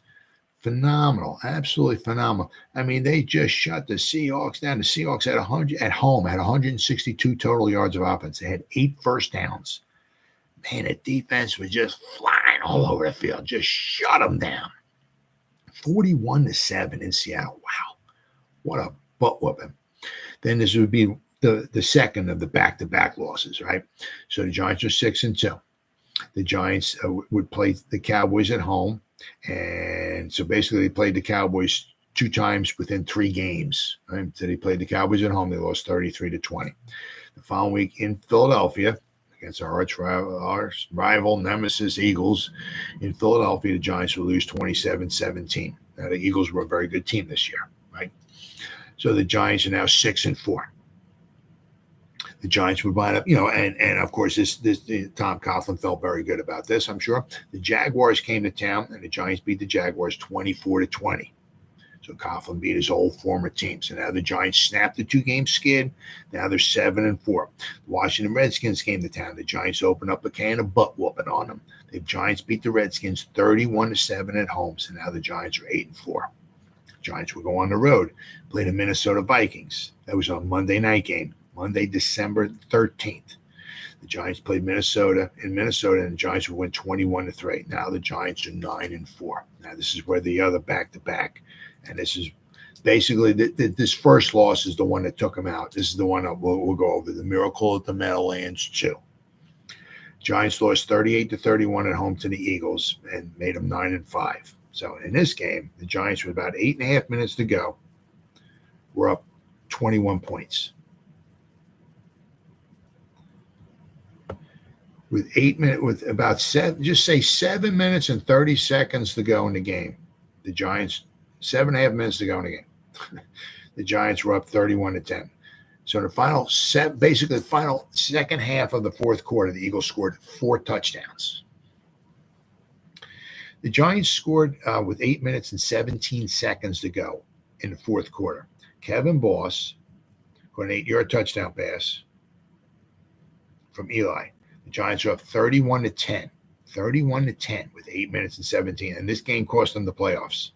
Phenomenal, absolutely phenomenal. I mean, they just shut the Seahawks down. The Seahawks had 162 total yards of offense. They had 8 first downs. Man, the defense was just flying all over the field. Just shut them down. 41-7 in Seattle. Wow, what a butt whooping. Then this would be the second of the back-to-back losses, right? So the Giants are 6-2. The Giants would play the Cowboys at home. And so basically they played the Cowboys 2 times within 3 games. Right? So they played the Cowboys at home. They lost 33-20. The following week in Philadelphia, against our rival nemesis Eagles in Philadelphia, the Giants will lose 27-17. Now the Eagles were a very good team this year, right? So the Giants are now 6-4. The Giants would wind up, and of course this Tom Coughlin felt very good about this, I'm sure. The Jaguars came to town, and the Giants beat the Jaguars 24-20. So Coughlin beat his old former team. So now the Giants snapped the 2-game skid. Now they're 7-4. The Washington Redskins came to town. The Giants opened up a can of butt whooping on them. The Giants beat the Redskins 31-7 at home. So now the Giants are 8-4. Giants will go on the road, play the Minnesota Vikings. That was a Monday night game, Monday, December 13th. The Giants played Minnesota, and the Giants will win 21-3. Now the Giants are 9-4. Now this is where the other back-to-back, and this is basically this first loss is the one that took them out. This is the one that we'll go over. The Miracle at the Meadowlands 2. Giants lost 38-31 at home to the Eagles and made them 9-5. So in this game, the Giants, with about 8.5 minutes to go, were up 21 points. With about 7 minutes and 30 seconds to go in the game, the Giants, 7.5 minutes to go in the game, the Giants were up 31-10. So the final basically the final second half of the fourth quarter, the Eagles scored 4 touchdowns. The Giants scored with 8 minutes and 17 seconds to go in the fourth quarter. Kevin Boss got an 8-yard touchdown pass from Eli. The Giants are up 31-10 with 8 minutes and 17. And this game cost them the playoffs.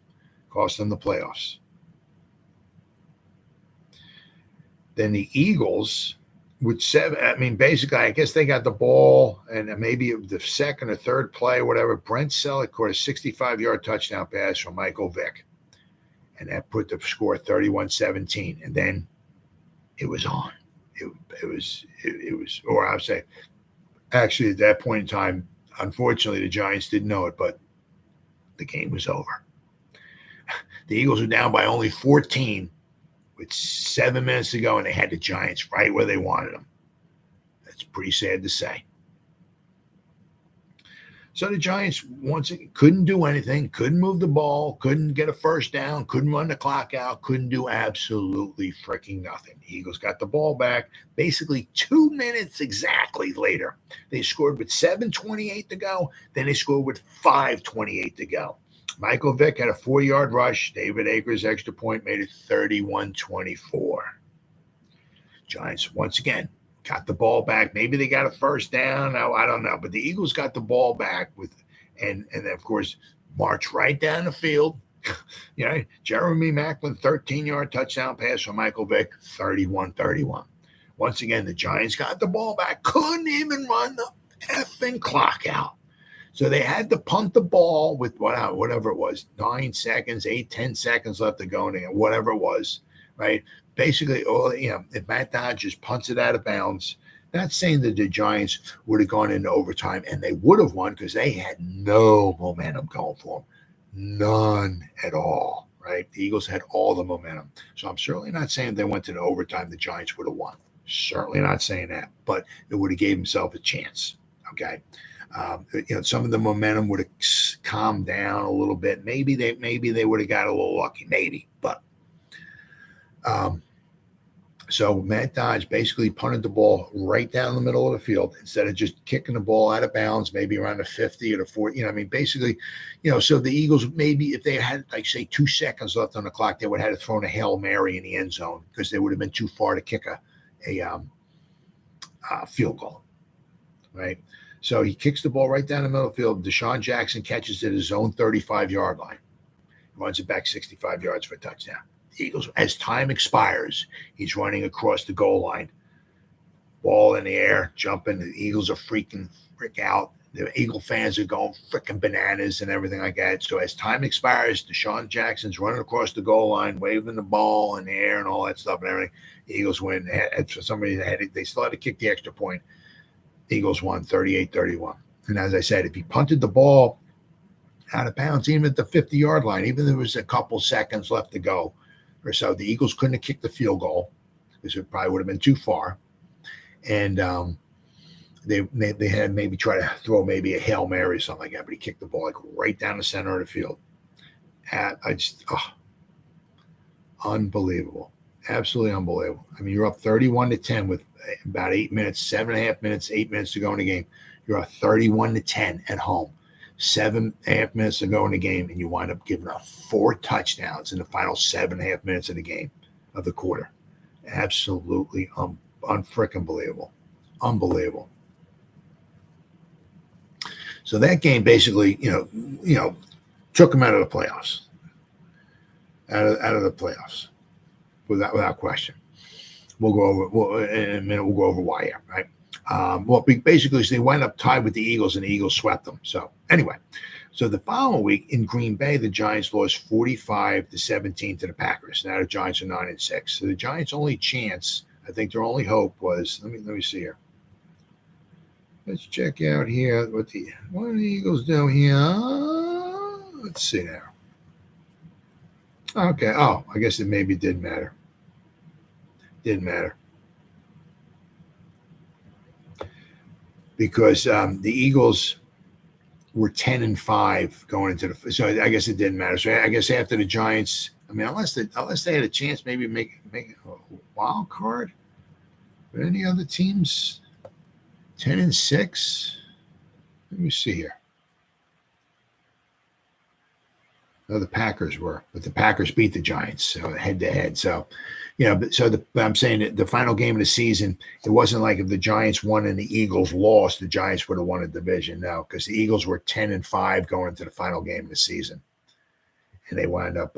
Then the Eagles with 7, I mean, basically, I guess they got the ball, and maybe the second or third play, whatever. Brent Selleck caught a 65-yard touchdown pass from Michael Vick. And that put the score 31-17. And then it was on. It was, or I would say, actually, at that point in time, unfortunately, the Giants didn't know it, but the game was over. The Eagles were down by only 14 with 7 minutes to go, and they had the Giants right where they wanted them. That's pretty sad to say. So the Giants, once again, couldn't do anything, couldn't move the ball, couldn't get a first down, couldn't run the clock out, couldn't do absolutely freaking nothing. The Eagles got the ball back basically 2 minutes exactly later. They scored with 7:28 to go. Then they scored with 5:28 to go. Michael Vick had a 4-yard rush. David Akers' extra point made it 31-24. Giants, once again, got the ball back. Maybe they got a first down. I don't know. But the Eagles got the ball back and of course, marched right down the field. Jeremy Maclin, 13-yard touchdown pass from Michael Vick, 31-31. Once again, the Giants got the ball back. Couldn't even run the effing clock out. So they had to punt the ball with whatever it was, 9 seconds, 8, 10 seconds left to go, and whatever it was, right? Basically, if Matt Dodge just punts it out of bounds, not saying that the Giants would have gone into overtime and they would have won because they had no momentum going for them. None at all, right? The Eagles had all the momentum. So I'm certainly not saying if they went to the overtime, the Giants would have won. Certainly not saying that, but it would have gave himself a chance, okay? Some of the momentum would have calmed down a little bit. Maybe they would have got a little lucky, maybe, but so Matt Dodge basically punted the ball right down the middle of the field instead of just kicking the ball out of bounds, maybe around the 50 or the 40. Basically, so the Eagles, maybe if they had, like, say, 2 seconds left on the clock, they would have had to throw a Hail Mary in the end zone because they would have been too far to kick a field goal, right? So he kicks the ball right down the middle of the field. Deshaun Jackson catches it at his own 35-yard line, runs it back 65 yards for a touchdown. The Eagles, as time expires, he's running across the goal line. Ball in the air, jumping. The Eagles are freak out. The Eagle fans are going freaking bananas and everything like that. So as time expires, Deshaun Jackson's running across the goal line, waving the ball in the air and all that stuff and everything. The Eagles win. They still had to kick the extra point. The Eagles won 38-31. And as I said, if he punted the ball out of bounds, even at the 50-yard line, even if there was a couple seconds left to go or so, the Eagles couldn't have kicked the field goal because it probably would have been too far. And they had maybe try to throw maybe a Hail Mary or something like that, but he kicked the ball like right down the center of the field. Unbelievable. Absolutely unbelievable. You're up 31-10 with about 8 minutes, 7.5 minutes, 8 minutes to go in the game. You're up 31-10 at home. 7.5 minutes to go in the game, and you wind up giving up 4 touchdowns in the final 7.5 minutes of the game, of the quarter. Absolutely unfreaking believable. Unbelievable. So that game basically, took them out of the playoffs. Out of the playoffs. Without question. We'll go over in a minute. We'll go over why here, right? Basically, they wind up tied with the Eagles, and the Eagles swept them. So anyway, the following week in Green Bay, the Giants lost 45-17 to the Packers. Now the Giants are 9-6. So the Giants' only chance, I think their only hope was, let me see here. Let's check out here what do the Eagles do here. Let's see now. Okay. Oh, I guess it maybe did matter. Didn't matter. Because the Eagles were 10-5 going into the. So I guess it didn't matter. So I guess after the Giants, unless they had a chance, maybe make a wild card. But any other teams, 10-6. Let me see here. No, the Packers were, but the Packers beat the Giants, so head to head. So, I'm saying that the final game of the season, it wasn't like if the Giants won and the Eagles lost, the Giants would have won the division. No, because the Eagles were 10-5 going into the final game of the season, and they wound up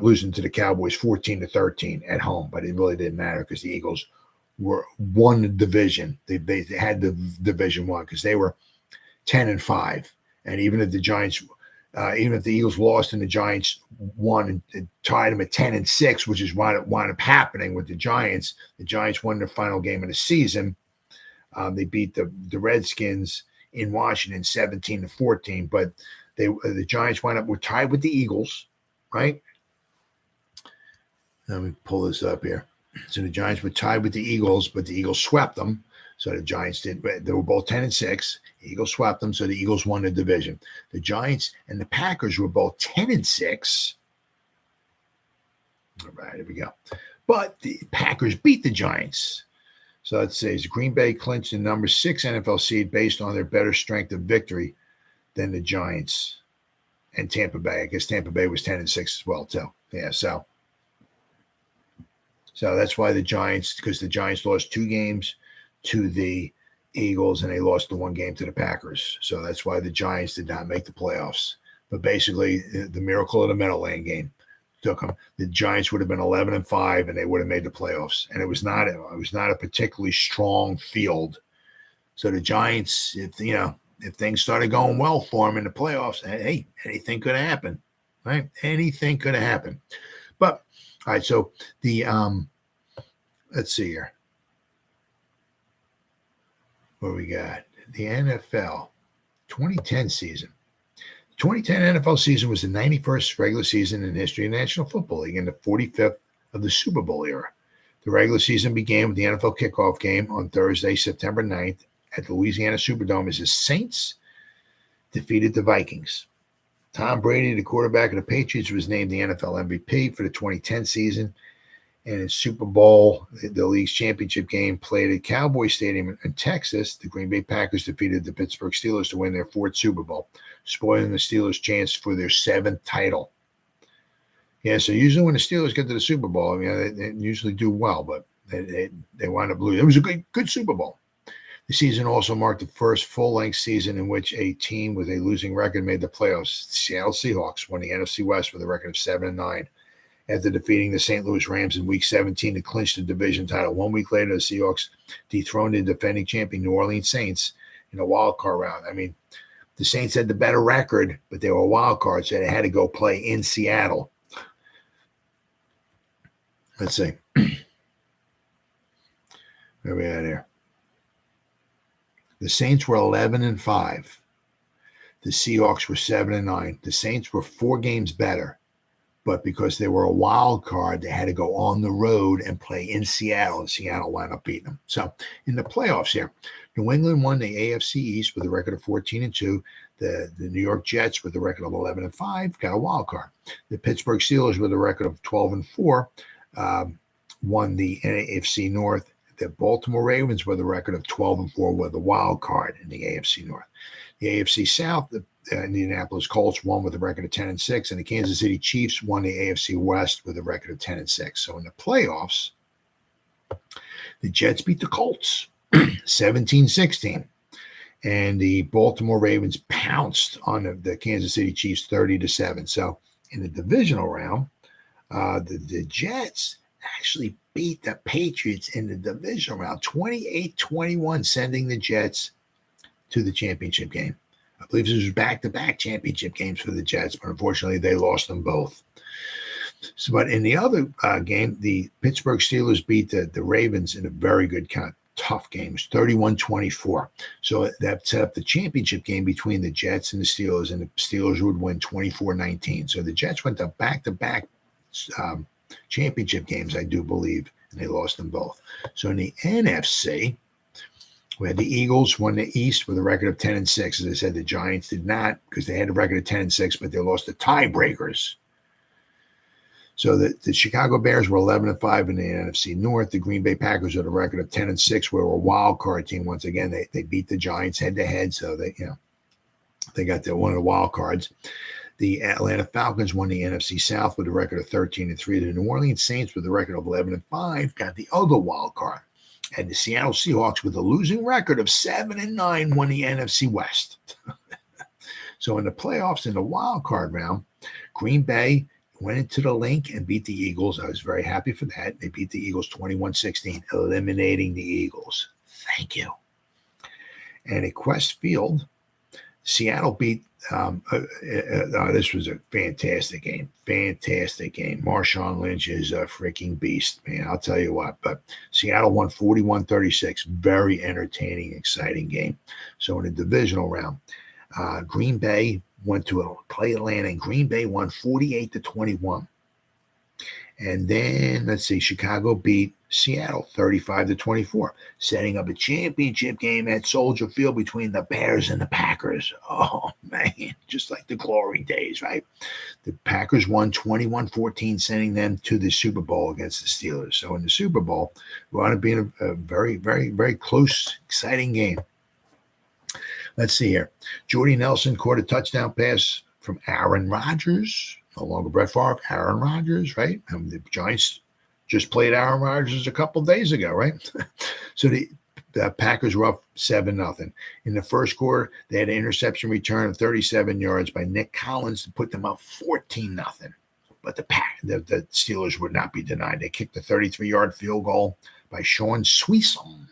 losing to the Cowboys 14-13 at home. But it really didn't matter because the Eagles won the division. They had the division won because they were 10-5, and even if the Giants. Even if the Eagles lost and the Giants won and tied them at 10-6, which is what wound up happening with the Giants won their final game of the season. They beat the Redskins in Washington, 17-14. But the Giants were tied with the Eagles, right? Let me pull this up here. So the Giants were tied with the Eagles, but the Eagles swept them. So the Giants did. They were both 10-6. The Eagles swept them, so the Eagles won the division. The Giants and the Packers were both 10-6. All right, here we go. But the Packers beat the Giants. So it says Green Bay clinched the number 6 NFL seed based on their better strength of victory than the Giants and Tampa Bay. I guess Tampa Bay was 10-6 as well, too. Yeah, so that's why the Giants, because the Giants lost 2 games to the Eagles and they lost the 1 game to the Packers. So that's why the Giants did not make the playoffs. But basically, the miracle of the Meadowlands game took them. The Giants would have been 11-5 and they would have made the playoffs. And it was not a particularly strong field. So the Giants, if things started going well for them in the playoffs, hey, anything could have happened, right? Anything could have happened. But all right, so the let's see here. What we got? The NFL 2010 season. The 2010 NFL season was the 91st regular season in history of the National Football League and the 45th of the Super Bowl era. The regular season began with the NFL kickoff game on Thursday, September 9th at the Louisiana Superdome as the Saints defeated the Vikings. Tom Brady, the quarterback of the Patriots, was named the NFL MVP for the 2010 season. And in Super Bowl, the league's championship game played at Cowboy Stadium in Texas. The Green Bay Packers defeated the Pittsburgh Steelers to win their 4th Super Bowl, spoiling the Steelers' chance for their 7th title. Yeah, so usually when the Steelers get to the Super Bowl, they usually do well, but they wind up losing. It was a good Super Bowl. The season also marked the first full-length season in which a team with a losing record made the playoffs. The Seattle Seahawks won the NFC West with a record of 7-9 after defeating the St. Louis Rams in Week 17 to clinch the division title. 1 week later, the Seahawks dethroned the defending champion New Orleans Saints in a wild card round. I mean, the Saints had the better record, but they were a wild card, so they had to go play in Seattle. Let's see. Where are we at here? The Saints were 11-5. The Seahawks were 7-9. The Saints were 4 games better, but because they were a wild card, they had to go on the road and play in Seattle, and Seattle wound up beating them. So in the playoffs here, New England won the AFC East with a record of 14-2. The New York Jets with a record of 11-5 got a wild card. The Pittsburgh Steelers with a record of 12-4 won the AFC North. The Baltimore Ravens with a record of 12-4 with a wild card in the AFC North. The AFC South, the Indianapolis Colts won with a record of 10-6, and the Kansas City Chiefs won the AFC West with a record of 10-6. So in the playoffs, the Jets beat the Colts 17-16, and the Baltimore Ravens pounced on the Kansas City Chiefs 30-7. So in the divisional round, the Jets actually beat the Patriots in the divisional round 28-21, sending the Jets to the championship game. I believe this was back-to-back championship games for the Jets, but unfortunately they lost them both. So, but in the other game, the Pittsburgh Steelers beat the Ravens in a very good, kind of tough game. It was 31-24. So that set up the championship game between the Jets and the Steelers, and the Steelers would win 24-19. So the Jets went to back-to-back championship games, I do believe, and they lost them both. So in the NFC, we had the Eagles won the East with a record of 10-6. As I said, the Giants did not, because they had a record of 10-6, but they lost the tiebreakers. So the Chicago Bears were 11-5 in the NFC North. The Green Bay Packers had a record of 10-6, were a wild card team. Once again, they beat the Giants head-to-head, so they got one of the wild cards. The Atlanta Falcons won the NFC South with a record of 13-3. The New Orleans Saints with a record of 11-5 got the other wild card. And the Seattle Seahawks with a losing record of 7-9 won the NFC West. So in the playoffs, in the wild card round, Green Bay went into the link and beat the Eagles. I was very happy for that. They beat the Eagles 21-16, eliminating the Eagles. Thank you. And at Quest Field, Seattle beat. This was a fantastic game. Fantastic game. Marshawn Lynch is a freaking beast, man. I'll tell you what. But Seattle won 41-36. Very entertaining, exciting game. So in the divisional round, Green Bay went to play Atlanta, and Green Bay won 48-21. And then, let's see, Chicago beat Seattle 35-24, setting up a championship game at Soldier Field between the Bears and the Packers. Oh, man, just like the glory days, right? The Packers won 21-14, sending them to the Super Bowl against the Steelers. So in the Super Bowl, it wound up being a very, very, very close, exciting game. Let's see here. Jordy Nelson caught a touchdown pass from Aaron Rodgers. No longer Brett Favre, Aaron Rodgers, right? The Giants just played Aaron Rodgers a couple days ago, right? So the Packers were up 7-0. In the first quarter, they had an interception return of 37 yards by Nick Collins to put them up 14-0. But the Steelers would not be denied. They kicked a 33-yard field goal by Sean Sweesom,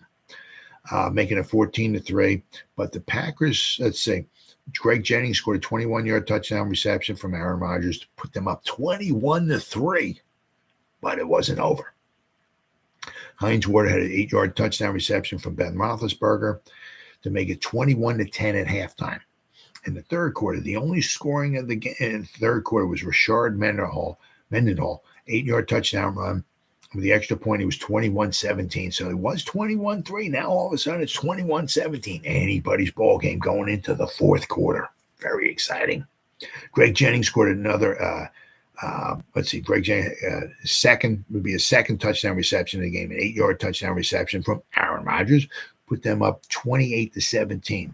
making it 14-3. But the Packers, let's see, Greg Jennings scored a 21-yard touchdown reception from Aaron Rodgers to put them up 21-3, but it wasn't over. Hines Ward had an 8-yard touchdown reception from Ben Roethlisberger to make it 21-10 at halftime. In the third quarter, the only scoring of the game in the third quarter was Rashard Mendenhall, 8-yard touchdown run. With the extra point, he was 21-17. So it was 21-3. Now all of a sudden it's 21-17. Anybody's ball game going into the fourth quarter. Very exciting. Greg Jennings scored another. Greg Jennings second would be a second touchdown reception in the game, an 8-yard touchdown reception from Aaron Rodgers, put them up 28-17.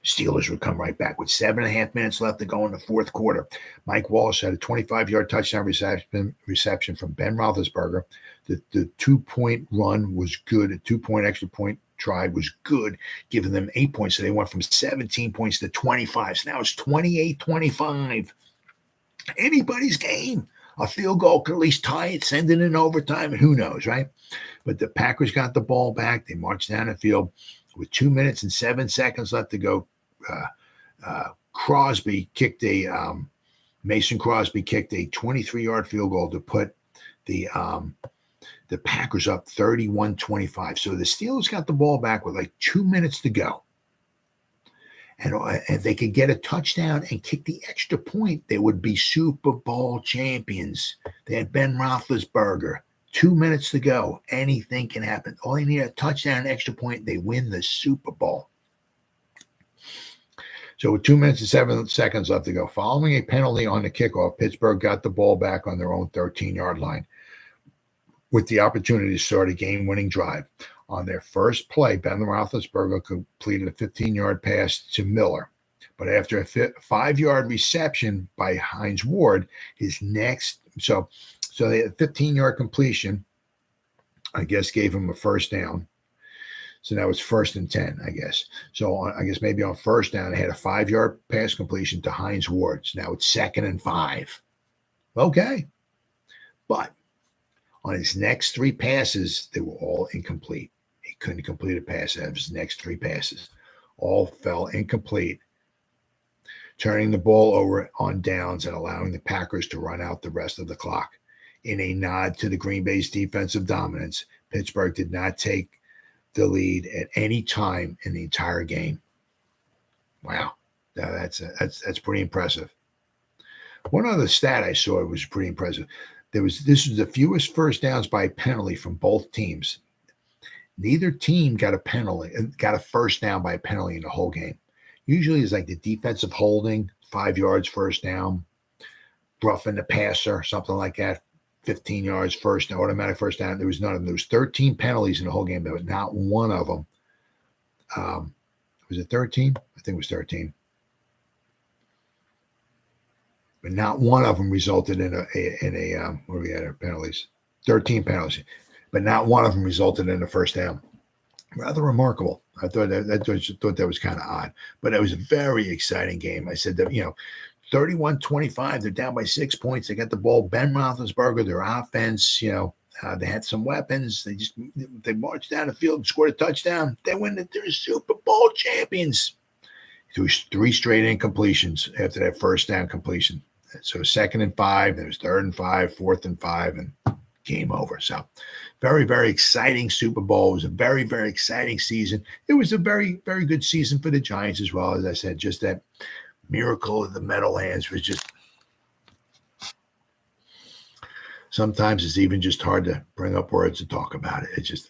Steelers would come right back with 7.5 minutes left to go in the fourth quarter. Mike Wallace had a 25-yard touchdown reception from Ben Roethlisberger. The 2-point run was good. A 2-point extra point try was good, giving them 8 points. So they went from 17 points to 25. So now it's 28-25. Anybody's game. A field goal could at least tie it, send it in overtime, and who knows, right? But the Packers got the ball back. They marched down the field with 2 minutes and 7 seconds left to go. Mason Crosby kicked a 23-yard field goal to put the Packers up 31-25. So the Steelers got the ball back with like 2 minutes to go. And if they could get a touchdown and kick the extra point, they would be Super Bowl champions. They had Ben Roethlisberger. 2 minutes to go. Anything can happen. All they need a touchdown, an extra point, they win the Super Bowl. So with 2 minutes and 7 seconds left to go, following a penalty on the kickoff, Pittsburgh got the ball back on their own 13-yard line with the opportunity to start a game-winning drive. On their first play, Ben Roethlisberger completed a 15-yard pass to Miller. But after a 5-yard reception by Hines Ward, so they had a 15-yard completion, I guess, gave him a first down. So that was 1st and 10, I guess. So I guess maybe on first down, they had a 5-yard pass completion to Hines Ward. So now it's 2nd and 5. Okay. But on his next 3 passes, they were all incomplete. He couldn't complete a pass out of his next 3 passes. All fell incomplete, turning the ball over on downs and allowing the Packers to run out the rest of the clock. In a nod to the Green Bay's defensive dominance, Pittsburgh did not take the lead at any time in the entire game. Wow, that's pretty impressive. One other stat I saw was pretty impressive. This was the fewest first downs by penalty from both teams. Neither team got a first down by a penalty in the whole game. Usually it's like the defensive holding, 5 yards first down, roughing the passer, something like that. 15 yards first, automatic first down. There was none of them. There was 13 penalties in the whole game. There was not one of them. Was it 13? I think it was 13. But not one of them resulted in a what do we had? Penalties. 13 penalties. But not one of them resulted in a first down. Rather remarkable. I thought that was kind of odd. But it was a very exciting game. I said that, 31-25, they're down by 6 points. They got the ball. Ben Roethlisberger, their offense, they had some weapons. They marched down the field and scored a touchdown. They win. They're Super Bowl champions. three straight incompletions after that first down completion. So 2nd and 5, then it was 3rd and 5, 4th and 5, and game over. So very, very exciting Super Bowl. It was a very, very exciting season. It was a very, very good season for the Giants as well. As I said, just that miracle of the Meadowlands was just, sometimes it's even just hard to bring up words to talk about it. It's just,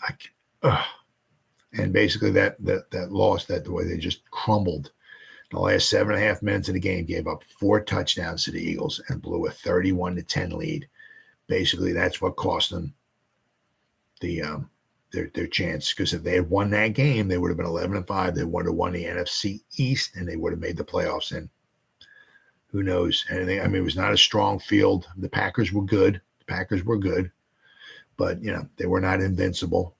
and basically that loss, the way they just crumbled. The last 7.5 minutes of the game, gave up 4 touchdowns to the Eagles and blew a 31-10 lead. Basically, that's what cost them their chance. Because if they had won that game, they would have been 11-5. They would have won the NFC East, and they would have made the playoffs. And who knows? Anything? I mean, it was not a strong field. The Packers were good. But they were not invincible.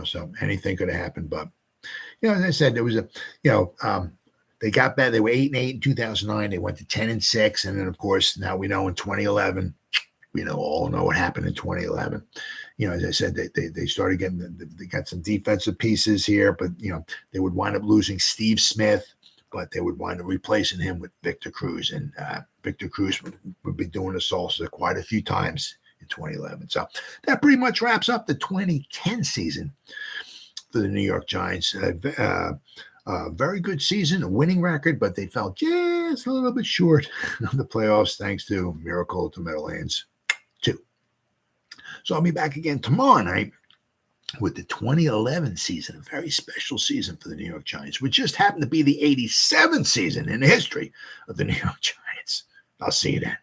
So anything could have happened. But as I said, there was they got better. They were 8-8 in 2009. They went to 10-6, and then of course now we know in 2011. We all know what happened in 2011. As I said, they started getting they got some defensive pieces here, but they would wind up losing Steve Smith, but they would wind up replacing him with Victor Cruz, and Victor Cruz would be doing the salsa quite a few times in 2011. So that pretty much wraps up the 2010 season for the New York Giants. Very good season, a winning record, but they fell just a little bit short of the playoffs thanks to Miracle to Meadowlands 2. So I'll be back again tomorrow night with the 2011 season, a very special season for the New York Giants, which just happened to be the 87th season in the history of the New York Giants. I'll see you then.